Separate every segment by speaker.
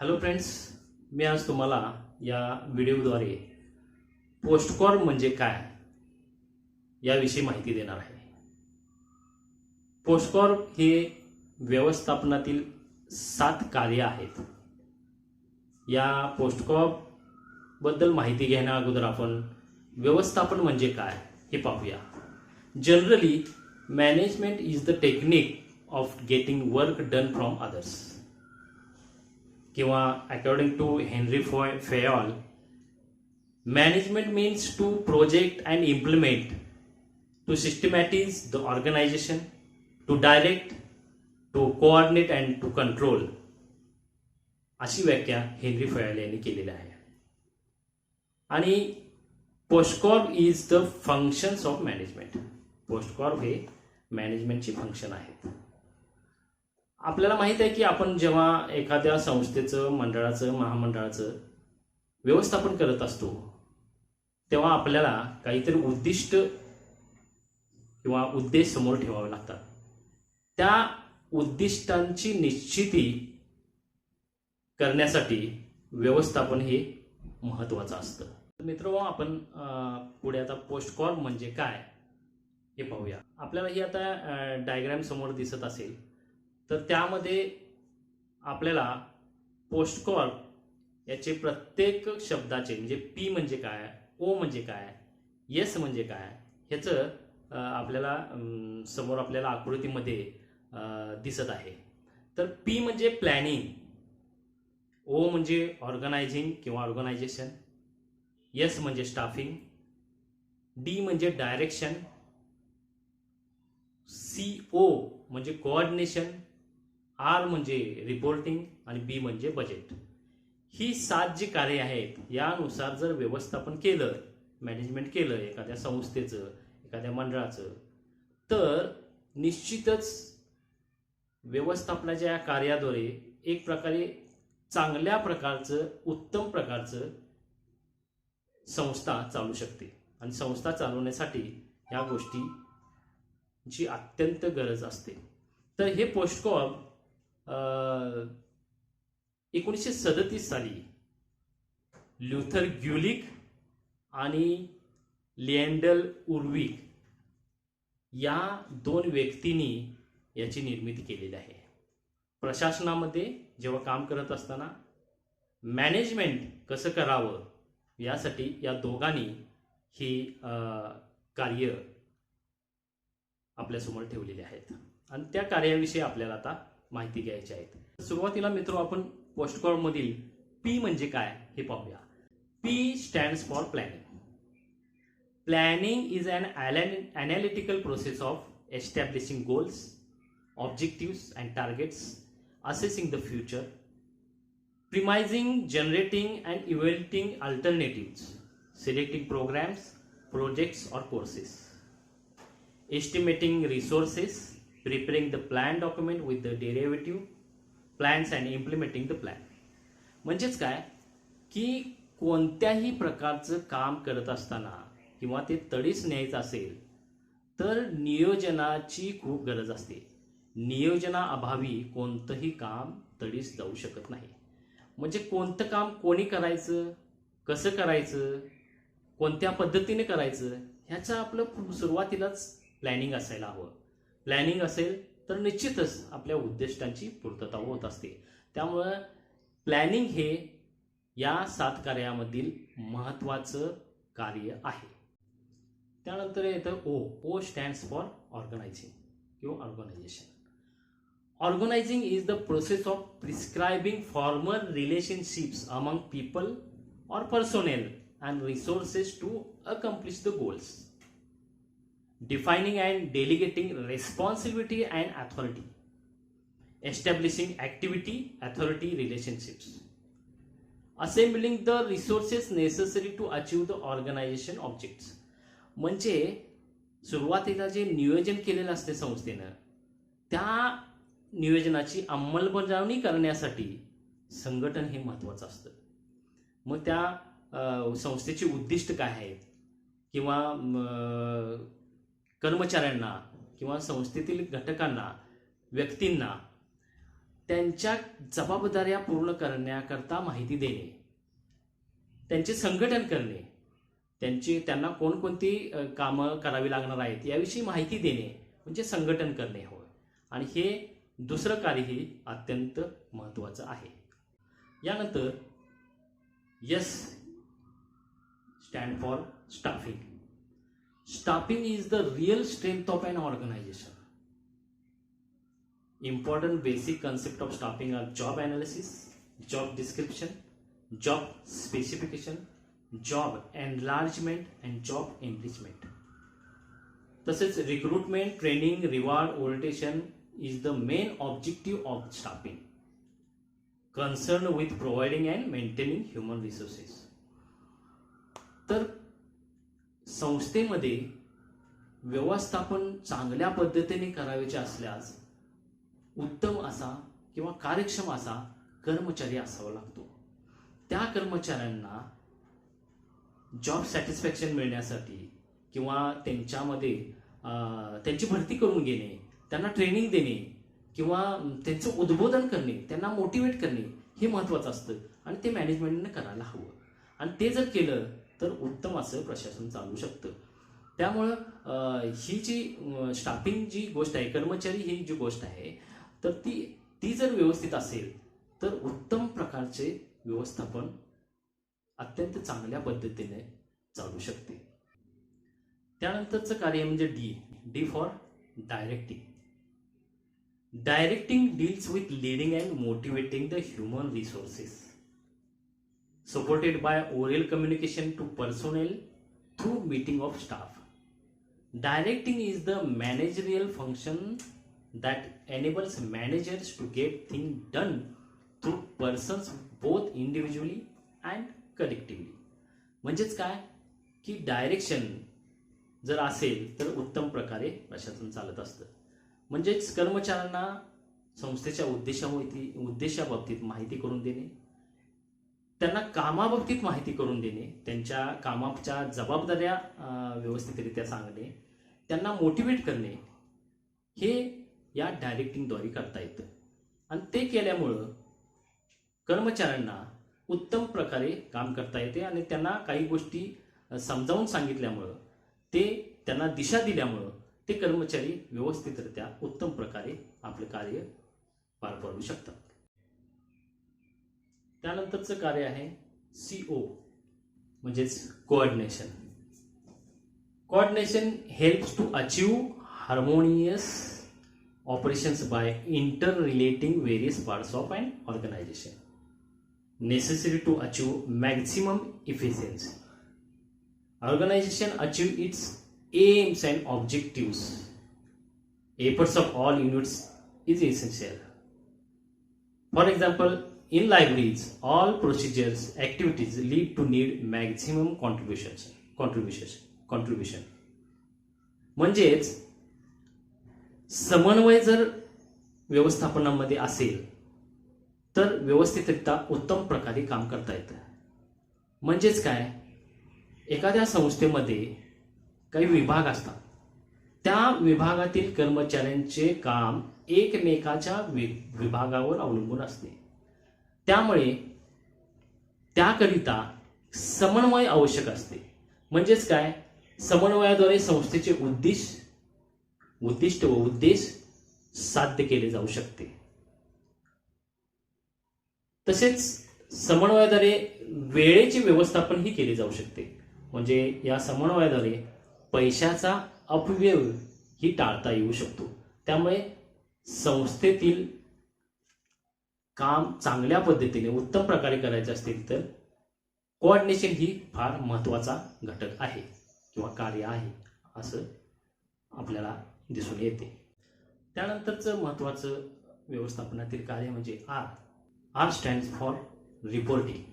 Speaker 1: Hello friends, मी आज तुम्हाला या व्हिडिओद्वारे पोस्टकॉर्प म्हणजे काय याविषयी माहिती देणार आहे. पोस्टकॉर्प हे व्यवस्थापनातील 7 कार्य आहेत. या पोस्टकॉर्प बद्दल माहिती घेण्या अगोदर आपण व्यवस्थापन म्हणजे काय हे पाहूया. Generally management is the technique of getting work done from others, किंवा according to Henri Fayol, management means to project and implement, to systematize the organisation, to direct, to coordinate and to control. अशी व्याख्या Henri Fayol यांनी केलेली आहे. आणि POSDCORB is the functions of management. POSDCORB हे मॅनेजमेंटची function आहेत. आपल्याला माहित आहे की आपण जेव्हा एखाद्या संस्थेचं, मंडळाचं, महामंडळाचं व्यवस्थापन करत असतो तेव्हा आपल्याला काहीतरी उद्दिष्ट किंवा उद्देश समोर ठेवावे लागतात. त्या उद्दिष्टांची निश्चिती करण्यासाठी व्यवस्थापन हे महत्त्वाचं असतं. मित्रांनो, आपण पुढे आता पोस्टकॉर्प म्हणजे काय हे पाहूया. आपल्याला ही आता डायग्राम समोर दिसत असेल तर त्यामध्ये आपल्याला पोस्टकॉर्प याचे प्रत्येक शब्दाचे म्हणजे पी म्हणजे काय, ओ म्हणजे काय, एस म्हणजे काय ह्याचं आपल्याला समोर आपल्याला आकृतीमध्ये दिसत आहे. तर पी म्हणजे प्लॅनिंग, ओ म्हणजे ऑर्गनायझिंग किंवा ऑर्गनायझेशन, एस म्हणजे स्टाफिंग, डी म्हणजे डायरेक्शन, सी ओ म्हणजे कोऑर्डिनेशन, आर म्हणजे रिपोर्टिंग आणि बी म्हणजे बजेट. ही 7 जी कार्य आहेत यानुसार जर व्यवस्थापन केलं, मॅनेजमेंट केलं एखाद्या संस्थेचं, एखाद्या मंडळाचं, तर निश्चितच व्यवस्थापनाच्या या कार्याद्वारे एक प्रकारे चांगल्या प्रकारचं, उत्तम प्रकारचं संस्था चालू शकते. आणि संस्था चालवण्यासाठी या गोष्टीची अत्यंत गरज असते. तर हे पोस्टकॉर्प 1937 साली ल्युथर ग्युलिक आणि लिएंडल उर्विक या 2 व्यक्तींनी याची निर्मिती केलेली आहे. प्रशासनामध्ये जेव्हा काम करत असताना मॅनेजमेंट कसं करावं यासाठी या दोघांनी ही कार्य आपल्यासमोर ठेवलेली आहेत. आणि त्या कार्याविषयी आपल्याला आता माहिती घ्यायची आहे. सुरुवातीला मित्र आपण पोस्टकॉर्प मधील पी म्हणजे काय हे पाहूया. P stands for planning. Planning is an analytical process of establishing goals, objectives and targets, assessing the future, premising, generating and evaluating alternatives, selecting programmes, projects और courses, estimating resources, preparing the plan document with the derivative plans and implementing the plan. म्हणजेच काय की कोणत्याही प्रकारचं काम करत असताना किंवा ते तडीस न्यायचं असेल तर नियोजनाची खूप गरज असते. नियोजनाअभावी कोणतंही काम तडीस जाऊ शकत नाही. म्हणजे कोणतं काम कोणी करायचं, कसं करायचं, कोणत्या पद्धतीने करायचं ह्याचं आपलं सुरुवातीलाच प्लॅनिंग असायला हवं. प्लॅनिंग असेल तर निश्चितच आपल्या उद्दिष्टांची पूर्तता होत असते. त्यामुळं प्लॅनिंग हे या 7 कार्यामधील महत्त्वाचं कार्य आहे. त्यानंतर येतं O. O stands for organising किंवा organisation. Organising is the process of prescribing formal relationships among people और personnel and resources to accomplish the goals, defining and delegating responsibility and authority, establishing activity authority relationships, assembling the resources necessary to achieve the organization objects. म्हणजे सुरुवातीला जे नियोजन केलेलं असते संस्थेनं त्या नियोजनाची अंमलबजावणी करण्यासाठी संघटन हे महत्त्वाचं असतं. मग त्या संस्थेची उद्दिष्ट काय आहेत किंवा कर्मचाऱ्यांना किंवा संस्थेतील घटकांना, व्यक्तींना त्यांच्या जबाबदाऱ्या पूर्ण करण्याकरता माहिती देणे, त्यांचे संघटन करणे, त्यांना कोणकोणती कामं करावी लागणार आहेत याविषयी माहिती देणे म्हणजे संघटन करणे होय. आणि हे दुसरं कार्यही अत्यंत महत्त्वाचं आहे. यानंतर S stand for staffing. Staffing is the real strength of an organisation. Important basic concept of staffing are job analysis, job description, job specification, job enlargement and job enrichment. तसेच recruitment, training, reward, orientation is the main objective of staffing, concerned with providing and maintaining human resources. तर संस्थेमध्ये व्यवस्थापन चांगल्या पद्धतीने करायचे असल्यास उत्तम असा किंवा कार्यक्षम असा कर्मचारी असावा लागतो. त्या कर्मचाऱ्यांना जॉब सॅटिस्फॅक्शन मिळण्यासाठी किंवा त्यांच्यामध्ये त्यांची भरती करून घेणे, त्यांना ट्रेनिंग देणे किंवा त्यांचं उद्बोधन करणे, त्यांना मोटिवेट करणे हे महत्त्वाचं असतं आणि ते मॅनेजमेंटने करायला हवं. आणि ते जर केलं तर उत्तम असं प्रशासन चालू शकतं. त्यामुळं ही जी स्टाफिंग जी गोष्ट आहे, कर्मचारी ही जी गोष्ट आहे, तर ती जर व्यवस्थित असेल तर उत्तम प्रकारचे व्यवस्थापन अत्यंत चांगल्या पद्धतीने चालू शकते. त्यानंतरचं कार्य म्हणजे D for directing. Directing deals with leading and motivating the human resources supported by oral communication to personnel through meeting of staff. Directing is the managerial function that enables managers to get things done through persons both individually and collectively. म्हणजेच काय की direction जर असेल तर उत्तम प्रकारे प्रशासन चालत असतं. म्हणजेच कर्मचाऱ्यांना संस्थेच्या उद्देशाबाबतीत माहिती करून देणे, त्यांना कामाबाबतीत माहिती करून देणे, त्यांच्या कामाच्या जबाबदाऱ्या व्यवस्थितरित्या सांगणे, त्यांना मोटिवेट करणे हे या डायरेक्टिंगद्वारे करता येतं. आणि ते केल्यामुळं कर्मचाऱ्यांना उत्तम प्रकारे काम करता येते आणि त्यांना काही गोष्टी समजावून सांगितल्यामुळं, त्यांना दिशा दिल्यामुळं ते कर्मचारी व्यवस्थितरित्या उत्तम प्रकारे आपलं कार्य पार पाडू शकतात. त्यानंतरचं कार्य आहे CO म्हणजेच coordination. Coordination helps to achieve harmonious operations by interrelating various parts of an organization necessary to achieve maximum efficiency. Organization achieve its aims and objectives. Efforts of all units is essential. For example, in libraries, all procedures, activities lead to need maximum contribution. म्हणजेच समन्वय जर व्यवस्थापनामध्ये असेल तर व्यवस्थितरित्या उत्तम प्रकारे काम करता येतं. म्हणजेच काय, एखाद्या संस्थेमध्ये काही विभाग असतात, त्या विभागातील कर्मचाऱ्यांचे काम एकमेकाच्या विभागावर अवलंबून असते. त्यामुळे त्याकरिता समन्वय आवश्यक असते. म्हणजेच काय, समन्वयाद्वारे संस्थेचे उद्दिष्ट व उद्देश साध्य केले जाऊ शकते. तसेच समन्वयाद्वारे वेळेचे व्यवस्थापन ही केले जाऊ शकते. म्हणजे या समन्वयाद्वारे पैशाचा अपव्यय ही टाळता येऊ शकतो. त्यामुळे संस्थेतील काम चांगल्या पद्धतीने उत्तम प्रकारे करायचे असतील तर कोऑर्डिनेशन ही फार महत्त्वाचा घटक आहे किंवा कार्य आहे असं आपल्याला दिसून येते. त्यानंतरचं महत्त्वाचं व्यवस्थापनातील कार्य म्हणजे R stands for reporting.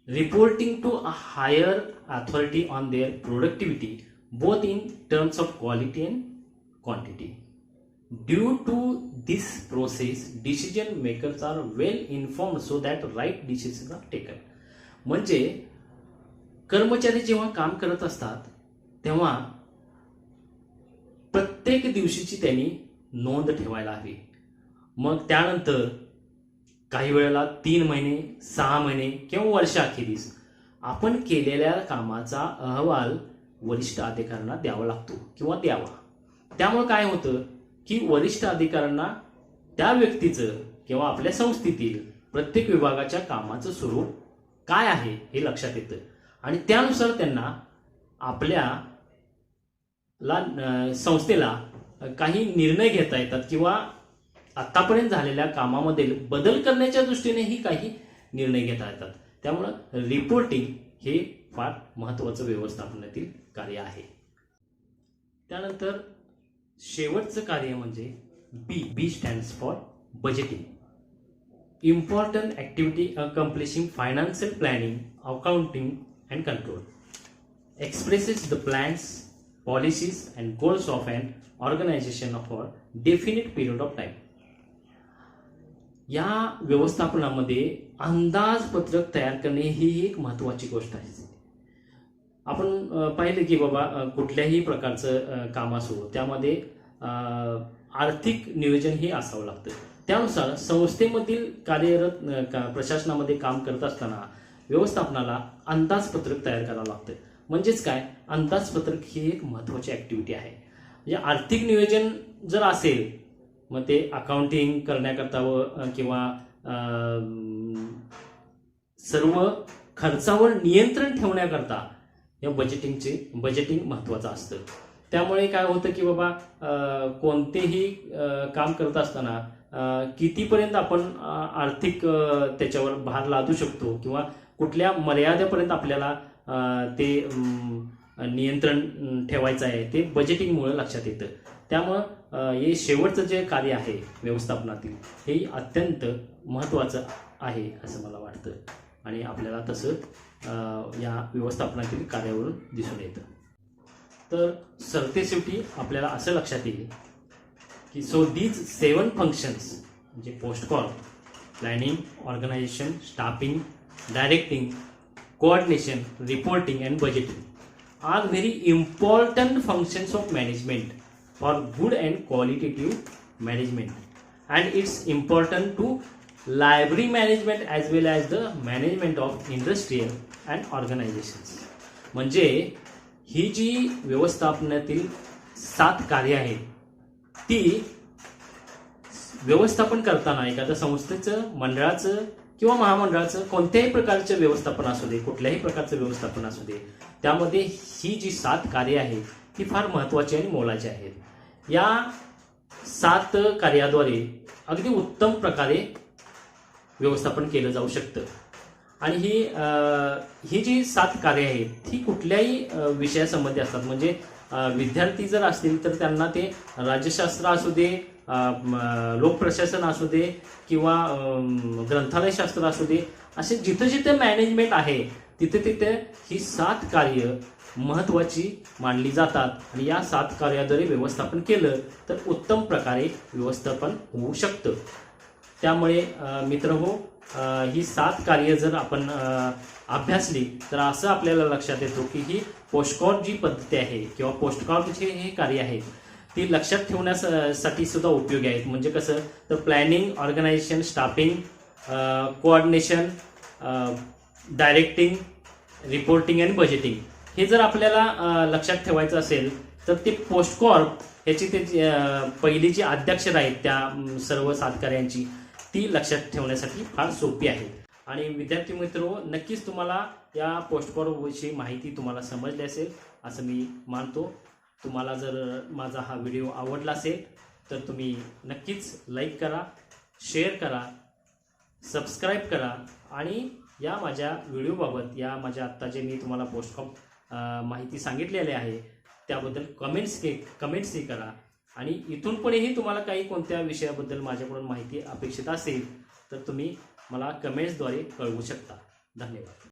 Speaker 1: Reporting to a higher authority on their productivity both in terms of quality and quantity. Due to this process decision makers are well informed so that right decision are taken. म्हणजे कर्मचारी जेव्हा काम करत असतात तेव्हा प्रत्येक दिवशीची त्यांनी नोंद ठेवायला हवी मग त्यानंतर काही वेळेला 3 महिने, 6 महिने किंवा वर्षाखेरीस आपण केलेल्या कामाचा अहवाल वरिष्ठ अधिकाऱ्यांना द्यावा लागतो किंवा द्यावा. त्यामुळे काय होतं की वरिष्ठ अधिकाऱ्यांना त्या व्यक्तीचं किंवा आपल्या संस्थेतील प्रत्येक विभागाच्या कामाचं स्वरूप काय आहे हे लक्षात येतं आणि त्यानुसार त्यांना आपल्या संस्थेला काही निर्णय घेता येतात किंवा आतापर्यंत झालेल्या कामामध्ये बदल करण्याच्या दृष्टीनेही काही निर्णय घेता येतात. त्यामुळं रिपोर्टिंग हे फार महत्त्वाचं व्यवस्थापनातील कार्य आहे. त्यानंतर शेवटचं कार्य म्हणजे B stands for budgeting. Important activity accomplishing financial planning, accounting and control. Expresses the plans, policies and goals of an organisation for definite period of time. या व्यवस्थापनामध्ये अंदाजपत्रक तयार करणे ही एक महत्त्वाची गोष्ट आहे. आपण पाहिलं की बाबा कुठल्याही प्रकारचं काम असो त्यामध्ये आर्थिक नियोजन हे असावं लागतं. त्यानुसार संस्थेमधील कार्यरत प्रशासनामध्ये काम करत असताना व्यवस्थापनाला अंदाजपत्रक तयार करावं लागतं. म्हणजेच काय, अंदाजपत्रक ही एक महत्त्वाची ॲक्टिव्हिटी आहे. म्हणजे आर्थिक नियोजन जर असेल मग ते अकाउंटिंग करण्याकरता किंवा सर्व खर्चावर नियंत्रण ठेवण्याकरता या बजेटिंग महत्त्वाचं असतं. त्यामुळे काय होतं की बाबा कोणतेही काम करत असताना कितीपर्यंत आपण आर्थिक त्याच्यावर भार लादू शकतो किंवा कुठल्या मर्यादेपर्यंत आपल्याला ते नियंत्रण ठेवायचं आहे ते बजेटिंगमुळे लक्षात येतं. त्यामुळं हे शेवटचं जे कार्य आहे व्यवस्थापनातील हे अत्यंत महत्त्वाचं आहे असं मला वाटतं आणि आपल्याला तसं या व्यवस्थापनातील कार्यावरून दिसून येतं. तर सरतेशेवटी आपल्याला असं लक्षात येईल की सो दीज 7 फंक्शन्स म्हणजे POSDCORB, planning, organisation, staffing, directing, coordination, reporting and budgeting are very important functions of management for good and qualitative management, and it's important to library management as well as the management of industrial and organizations. म्हणजे ही जी व्यवस्थापनातील 7 कार्य आहेत ती व्यवस्थापन करताना एखाद्या संस्थेचं, मंडळाचं किंवा महामंडळाचं कोणत्याही प्रकारचं व्यवस्थापन असू दे, कुठल्याही प्रकारचं व्यवस्थापन असू दे, त्यामध्ये ही जी 7 कार्य आहेत ती फार महत्त्वाची आणि मोलाची आहेत. या 7 कार्याद्वारे अगदी उत्तम प्रकारे व्यवस्थापन केलं जाऊ शकतं. आणि ही जी 7 कार्य आहेत ही कुठल्याही विषयासंबंधी असतात. म्हणजे विद्यार्थी जर असतील तर त्यांना ते राज्यशास्त्र असू दे, लोकप्रशासन असू दे किंवा ग्रंथालयशास्त्र असू दे, असे जिथं जिथं मॅनेजमेंट आहे तिथे तिथे ही 7 कार्य महत्त्वाची मानली जातात आणि या 7 कार्याद्वारे व्यवस्थापन केलं तर उत्तम प्रकारे व्यवस्थापन होऊ शकतं. त्यामुळे मित्रहो, ही 7 कार्य जर आपण अभ्यासली तर असं आपल्याला लक्षात येतो की ही पोस्टकॉर्ड जी पद्धती आहे किंवा पोस्टकॉर्डचे हे कार्य आहेत ती लक्षात ठेवण्यासाठी सुद्धा उपयोगी आहेत. म्हणजे कसं तर planning, organisation, staffing, coordination, directing, reporting and budgeting हे जर आपल्याला लक्षात ठेवायचं असेल तर ते पोस्टकॉर्ड ह्याची ते पहिली जी आद्याक्षर आहेत त्या सर्व 7 कार्यांची ती लक्षात ठेवण्यासाठी फार सोपी आहे. आणि विद्यार्थी मित्र, नक्कीच तुम्हाला या पोस्टकॉर्डविषयी माहिती तुम्हाला समजली असेल असं मी मानतो. तुम्हाला जर माझा हा व्हिडिओ आवडला असेल तर तुम्ही नक्कीच लाईक करा, शेअर करा, सबस्क्राईब करा आणि या माझ्या व्हिडिओबाबत, या माझ्या आत्ता जे मी तुम्हाला पोस्टकॉर्ड माहिती सांगितलेली आहे त्याबद्दल कमेंट्सही करा. आणि इथून पुढेही तुम्हाला काही कोणत्या विषयाबद्दल माझ्याकडून माहिती अपेक्षित असेल तर तुम्ही मला कमेंट्सद्वारे कळवू शकता. धन्यवाद.